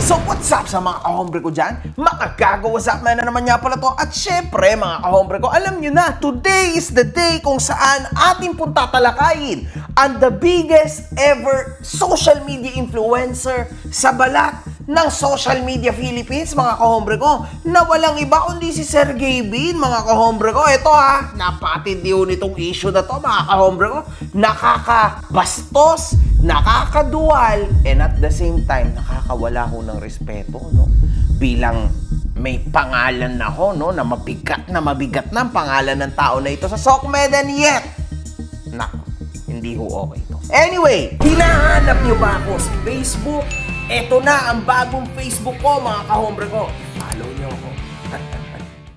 So what's up sa mga kahombre ko dyan? Makagago, what's up na naman nga pala to. At syempre mga kahombre ko, alam nyo na, today is the day kung saan ating pong tatalakayin ang the biggest ever social media influencer sa balat ng social media Philippines, mga kahombre ko, na walang iba kundi si Sergey Bin, mga kahombre ko. Ito ha, napatindi ho nitong issue na to, mga kahombre ko. Nakakabastos, nakakadual, and at the same time, nakakawala ho ng respeto, no? Bilang may pangalan na ho, no? Na mabigat na ang pangalan ng tao na ito sa Sokmedan yet. Nako, hindi ho okay to. Anyway, hinahanap niyo ba ako sa Facebook? Eto na ang bagong Facebook ko, mga kahombre ko. Follow niyo ako.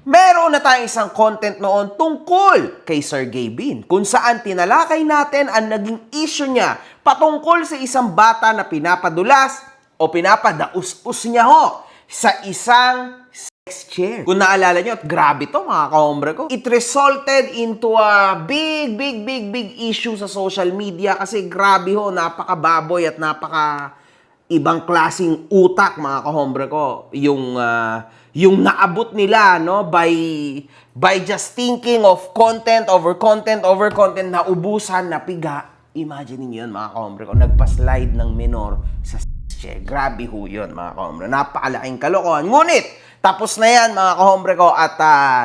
Meron na tayong isang content noon tungkol kay Sergey Bin, kung saan tinalakay natin ang naging issue niya patungkol sa isang bata na pinapadulas o pinapadaus-us niya ho sa isang sex chair. Kung naalala niyo, at grabe to mga kahombre ko, it resulted into a big issue sa social media kasi grabe ho, napakababoy at ibang klaseng utak, mga kahombre ko, yung naabot nila, no, by just thinking of content over content, na ubusan, napiga. Imagine niyo yun, mga kahombre ko, nagpa-slide ng minor sa chair. Grabe ho yun, mga kahombre. Napakalaking kalokohan. Ngunit, tapos na yan, mga kahombre ko, at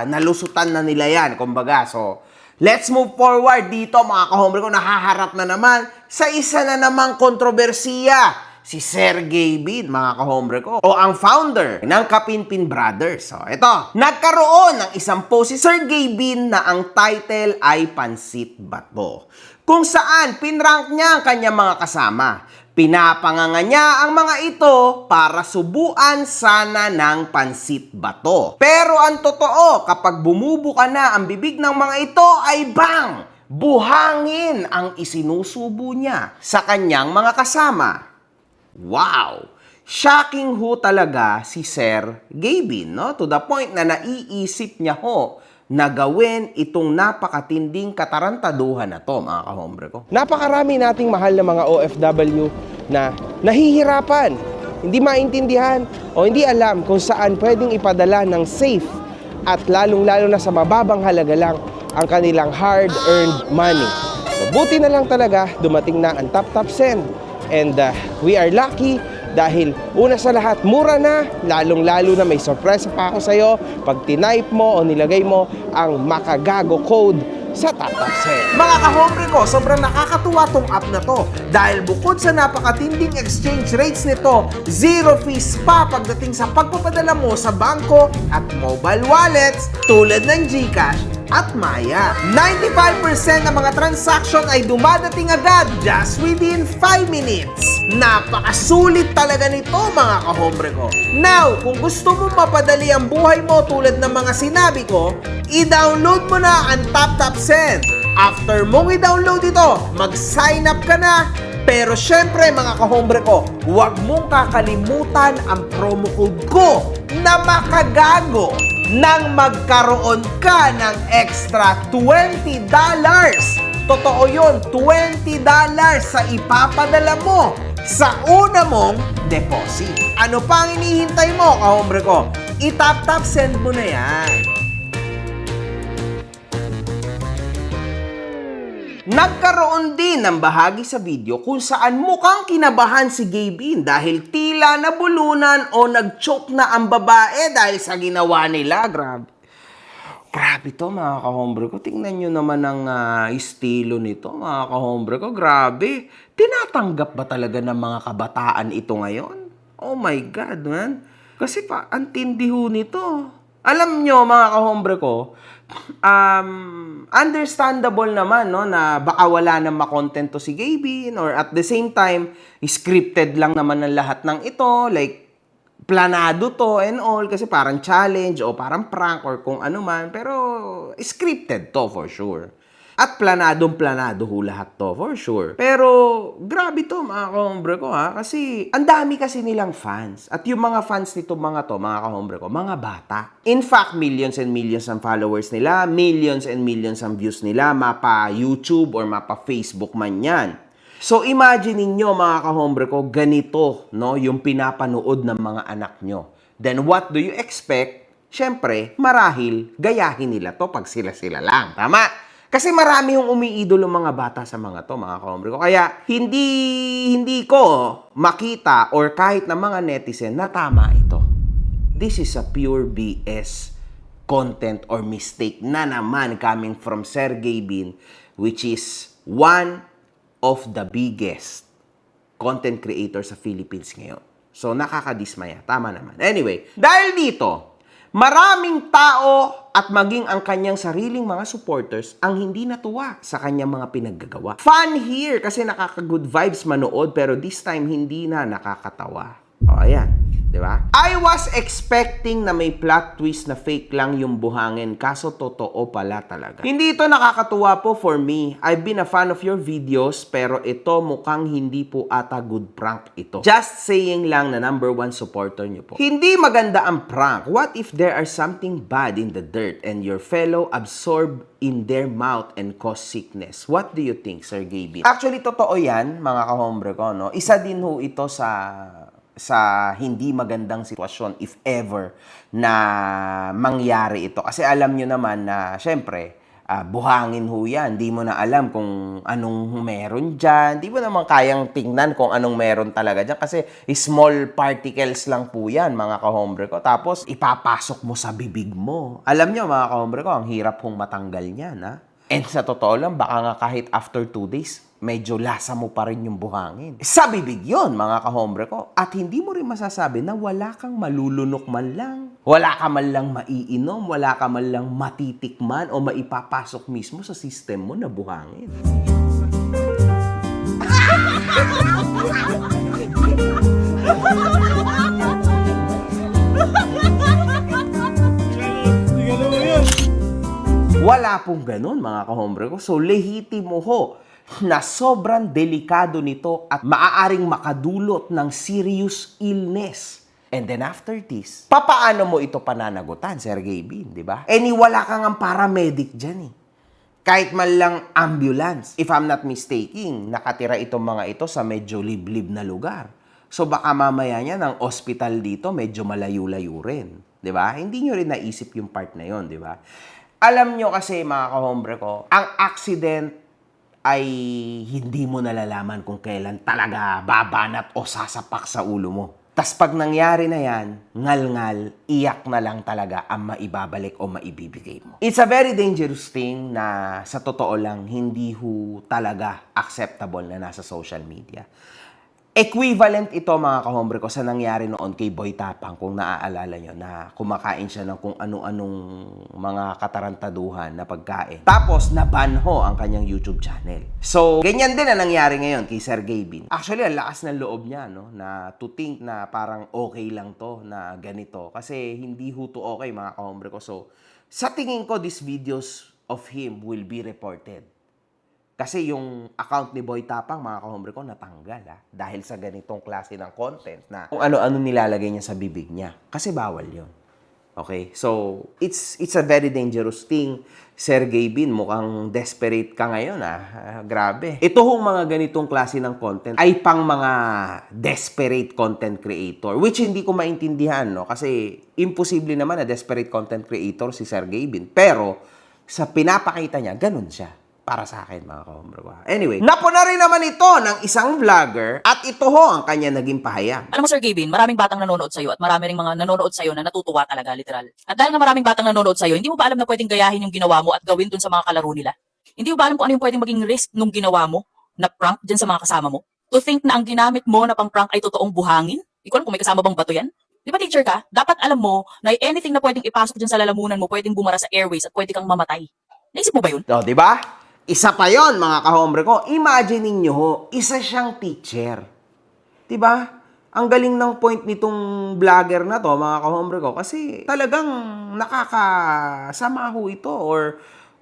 nalusutan na nila yan, kumbaga. So, let's move forward dito, mga kahombre ko, nahaharap na naman sa isa na namang kontrobersiya, si Sergey Bin, mga kahombre ko, o ang founder ng Kapinpin Brothers. So, ito, nagkaroon ng isang post si Sergey Bin na ang title ay Pansit Bato, kung saan pinrank niya ang kanyang mga kasama. Pinapanganga niya ang mga ito para subuan sana ng pansit bato. Pero ang totoo, kapag bumubuka na ang bibig ng mga ito ay bang! Buhangin ang isinusubo niya sa kanyang mga kasama. Wow! Shocking ho talaga si Sir Gavin, no? To the point na naiisip niya ho na gawin itong napakatinding katarantaduhan na to, mga kahombre ko. Napakarami nating mahal na mga OFW na nahihirapan, hindi maintindihan o hindi alam kung saan pwedeng ipadala ng safe at lalong-lalo na sa mababang halaga lang ang kanilang hard-earned money. So buti na lang talaga dumating na ang Tap Send. And we are lucky dahil una sa lahat, mura na, lalong-lalo na may sorpresa pa ako sa'yo pag tinype mo o nilagay mo ang Makagago code sa Tap Send. Mga kahombre ko, sobrang nakakatuwa tong app na to dahil bukod sa napakatinding exchange rates nito, zero fees pa pagdating sa pagpapadala mo sa bangko at mobile wallets tulad ng GCash at Maya. 95% ng mga transaction ay dumadating agad just within 5 minutes. Napakasulit talaga nito, mga kahombre ko. Now, kung gusto mo mapadali ang buhay mo tulad ng mga sinabi ko, i-download mo na ang Tap Send. After mong i-download ito, mag-sign up ka na. Pero syempre, mga kahombre ko, huwag mong kakalimutan ang promo code ko na Makagago nang magkaroon ka ng extra $20. Totoo yun, $20 sa ipapadala mo sa una mong deposit. Ano pa ang inihintay mo, kahombre ko? I-Tap Send mo na yan. Nagkaroon din ng bahagi sa video kung saan mukhang kinabahan si Gavin dahil tila nabulunan o nag-choke na ang babae dahil sa ginawa nila. Grabe to, mga kahombre ko. Tingnan nyo naman ang estilo nito, mga kahombre ko. Grabe. Tinatanggap ba talaga ng mga kabataan ito ngayon? Oh my God, man. Kasi ang tindi ho nito. Alam nyo, mga kahombre ko, understandable naman, no, na baka wala nang makontento si Gavin or at the same time, scripted lang naman ng lahat ng ito, like, planado to and all kasi parang challenge o parang prank or kung ano man, pero scripted to for sure. At planado ho lahat to for sure. Pero grabe to, mga kahombre ko, ha, kasi ang dami kasi nilang fans. At yung mga fans nito mga kahombre ko, mga bata. In fact, millions and millions ang followers nila, millions and millions ang views nila, mapa YouTube or mapa Facebook man yan. So imagine ninyo mga kahombre ko, ganito no, yung pinapanood ng mga anak nyo. Then what do you expect? Siyempre, marahil gayahin nila to pag sila-sila lang. Tama? Kasi marami yung umiidolo mga bata sa mga to, mga kahombre ko. Kaya hindi ko makita or kahit na mga netizen na tama ito. This is a pure BS content or mistake na naman coming from Sergey Bin, which is one of the biggest content creators sa Philippines ngayon. So, nakakadismaya. Tama naman. Anyway, dahil dito, maraming tao at maging ang kanyang sariling mga supporters ang hindi natuwa sa kanyang mga pinaggagawa. Fun here kasi nakaka-good vibes manood pero this time hindi na nakakatawa. O, ayan. Diba? I was expecting na may plot twist na fake lang yung buhangin kaso totoo pala talaga. Hindi ito nakakatuwa po for me. I've been a fan of your videos pero ito mukhang hindi po ata good prank ito. Just saying lang na #1 supporter nyo po. Hindi maganda ang prank. What if there are something bad in the dirt and your fellow absorb in their mouth and cause sickness? What do you think, Sir Gaby? Actually, totoo yan, mga kahombre ko, no? Isa din ho ito sa hindi magandang sitwasyon if ever na mangyari ito. Kasi alam nyo naman na, syempre, buhangin ho yan. Di mo na alam kung anong meron dyan. Di mo naman kayang tingnan kung anong meron talaga dyan. Kasi small particles lang po yan, mga kahombre ko. Tapos, ipapasok mo sa bibig mo. Alam nyo, mga kahombre ko, ang hirap hong matanggal niyan, ha? And sa totoo lang, baka nga kahit after 2 days, medyo lasa mo pa rin yung buhangin. Sa bibig yun, mga kahombre ko. At hindi mo rin masasabi na wala kang malulunok man lang. Wala ka man lang maiinom, wala ka man lang matitikman o maipapasok mismo sa system mo na buhangin. Wala pong ganun, mga kahombre ko. So, lehitimo ho na sobrang delikado nito at maaaring makadulot ng serious illness. And then after this, papaano mo ito pananagutan, Sir Gaby, di ba? Wala kang ang paramedic dyan eh. Kahit man lang ambulance. If I'm not mistaken, nakatira itong mga ito sa medyo liblib na lugar. So baka mamaya niya ng hospital dito medyo malayo-layo rin. Di ba? Hindi nyo rin naisip yung part na yon, di ba? Alam nyo kasi, mga kahombre ko, ang accident ay hindi mo nalalaman kung kailan talaga babanat o sasapak sa ulo mo. Tas pag nangyari na yan, ngal-ngal, iyak na lang talaga ang maibabalik o maibibigay mo. It's a very dangerous thing na sa totoo lang, hindi ho talaga acceptable na nasa social media. Equivalent ito, mga kahombre ko, sa nangyari noon kay Boy Tapang, kung naaalala nyo, na kumakain siya ng kung ano-anong mga katarantaduhan na pagkain. Tapos, naban ho ang kanyang YouTube channel. So, ganyan din ang nangyari ngayon kay Sir Gaby. Actually, ang lakas ng loob niya, no? Na to think na parang okay lang to na ganito. Kasi hindi ho to okay, mga kahombre ko. So, sa tingin ko, these videos of him will be reported. Kasi yung account ni Boy Tapang, mga kahombre ko, natanggal dahil sa ganitong klase ng content na kung ano-ano nilalagay niya sa bibig niya. Kasi bawal yon. Okay? So, it's a very dangerous thing. Sir Gaby, mukhang desperate ka ngayon grabe. Ito hong mga ganitong klase ng content ay pang mga desperate content creator, which hindi ko maintindihan, no? Kasi imposible naman na desperate content creator si Sir Gaby. Pero, sa pinapakita niya, ganun siya. Para sa akin, mga kahombre ko. Anyway, napuna rin naman ito ng isang vlogger at ito ho ang kanya naging pahayag. Alam mo, Sir Gaby, maraming batang nanonood sa'yo at marami ring mga nanonood sa'yo na natutuwa talaga, literal. At dahil nga maraming batang nanonood sa'yo, hindi mo ba alam na pwedeng gayahin yung ginawa mo at gawin dun sa mga kalaro nila? Hindi mo ba alam kung ano yung pwedeng maging risk nung ginawa mo na prank dyan sa mga kasama mo? To think na ang ginamit mo na pang prank ay totoong buhangin? Ikaw alam kung may kasama bang bato yan? Di ba, teacher ka? Dapat alam mo na anything na pwedeng ipasok dyan sa lalamunan mo, pwedeng bumara sa airways at pwede kang mamatay. Naisip mo ba yun? O, di ba? Isa pa yon, mga kahombre ko. Imagine niyo ho, isa siyang teacher. Diba? Ang galing ng point nitong vlogger na to, mga kahombre ko, kasi talagang nakakasama ho ito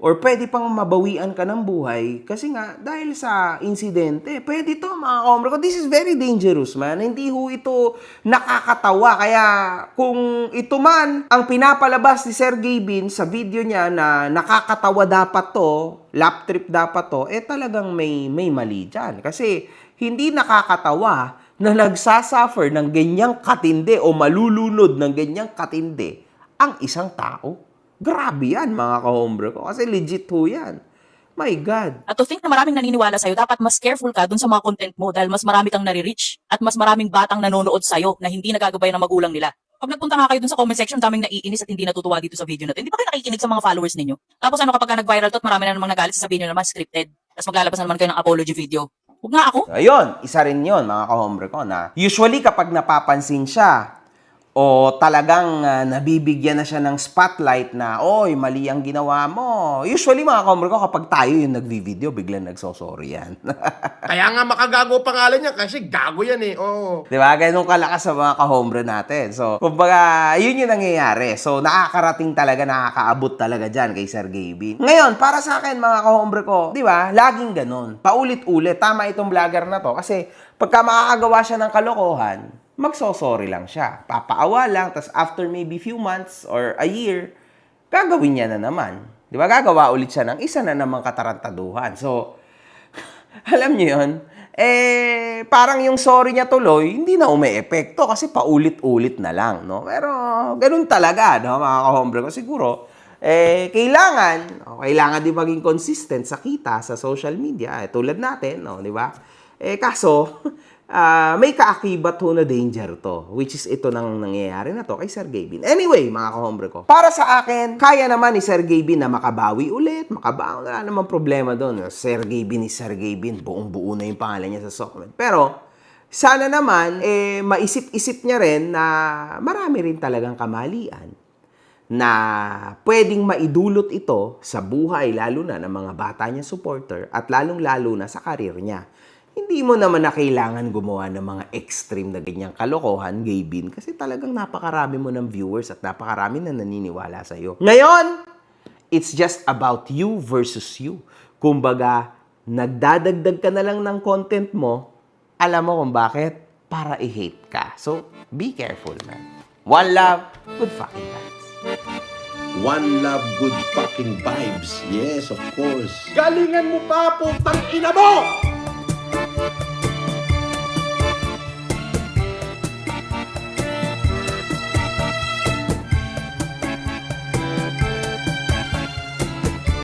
or pwede pang mabawian ka ng buhay kasi nga dahil sa insidente. Pwede to mga kaombre ko. This is very dangerous, man. Hindi ho ito nakakatawa. Kaya kung ito man ang pinapalabas ni Sergey Bin sa video niya na nakakatawa dapat to, lap trip dapat to, talagang may mali dyan. Kasi hindi nakakatawa na nagsasuffer ng ganyang katindi o malulunod ng ganyang katindi ang isang tao. Grabe yan, mga kahombre ko. Kasi legit ho yan. My God. At to think na maraming naniniwala sa'yo, dapat mas careful ka dun sa mga content mo dahil mas marami kang nare-reach at mas maraming batang nanonood sa'yo na hindi nagagabay ng magulang nila. Pag nagpunta nga kayo dun sa comment section, daming naiinis at hindi natutuwa dito sa video na to. Hindi ba kayo nakikinig sa mga followers ninyo? Tapos ano kapag nag-viral to at marami na namang nagalit, sasabihin nyo naman scripted. Tapos maglalabas na naman kayo ng apology video. Huwag nga ako. Ayun, isa rin yun, mga kahombre ko, na usually kapag napapansin siya, o talagang nabibigyan na siya ng spotlight na, oy, mali ang ginawa mo. Usually, mga kahombre ko, kapag tayo yung nagvi-video, biglang nagsosorry yan. Kaya nga makagago pangalan niya kasi gago yan eh. Oo. Di ba? Ganun kalakas sa mga kahombre natin. So, kumbaga, yun yung nangyayari. So, nakakarating talaga, nakakaabot talaga dyan kay Sergey Bin. Ngayon, para sa akin, mga kahombre ko, di ba? Laging ganun. Paulit-ulit. Tama itong vlogger na to. Kasi, pagka makakagawa siya ng kalokohan, magsosorry lang siya. Papaawa lang, tas after maybe few months or a year, gagawin niya na naman. Di ba? Gagawa ulit siya ng isa na namang katarantaduhan. So, alam niyo yun? Parang yung sorry niya tuloy, hindi na ume-epekto kasi paulit-ulit na lang, no? Pero, ganun talaga, no, mga kahombre ko. Siguro, kailangan din maging consistent sa kita, sa social media. Tulad natin, no, di ba? Kaso, may kaakibat ho na danger to, which is ito nang nangyayari na to kay Sergey Bin. Anyway, mga kahombre ko, para sa akin, kaya naman ni Sergey Bin na makabawi ulit, wala naman problema doon. Sergey Bin is Sergey Bin, buong-buo na yung pangalan niya sa comment. Pero, sana naman, maisip-isip niya rin na marami rin talagang kamalian na pwedeng maidulot ito sa buhay, lalo na ng mga bata niya supporter at lalong-lalo na sa karir niya. Hindi mo naman na kailangan gumawa ng mga extreme na ganyang kalokohan, Gay Bin, kasi talagang napakarami mo ng viewers at napakarami na naniniwala sa'yo. Ngayon, it's just about you versus you. Kumbaga, nagdadagdag ka na lang ng content mo, alam mo kung bakit? Para i-hate ka. So, be careful, man. One love, good fucking vibes. One love, good fucking vibes. Yes, of course. Galingan mo pa, putang ina mo!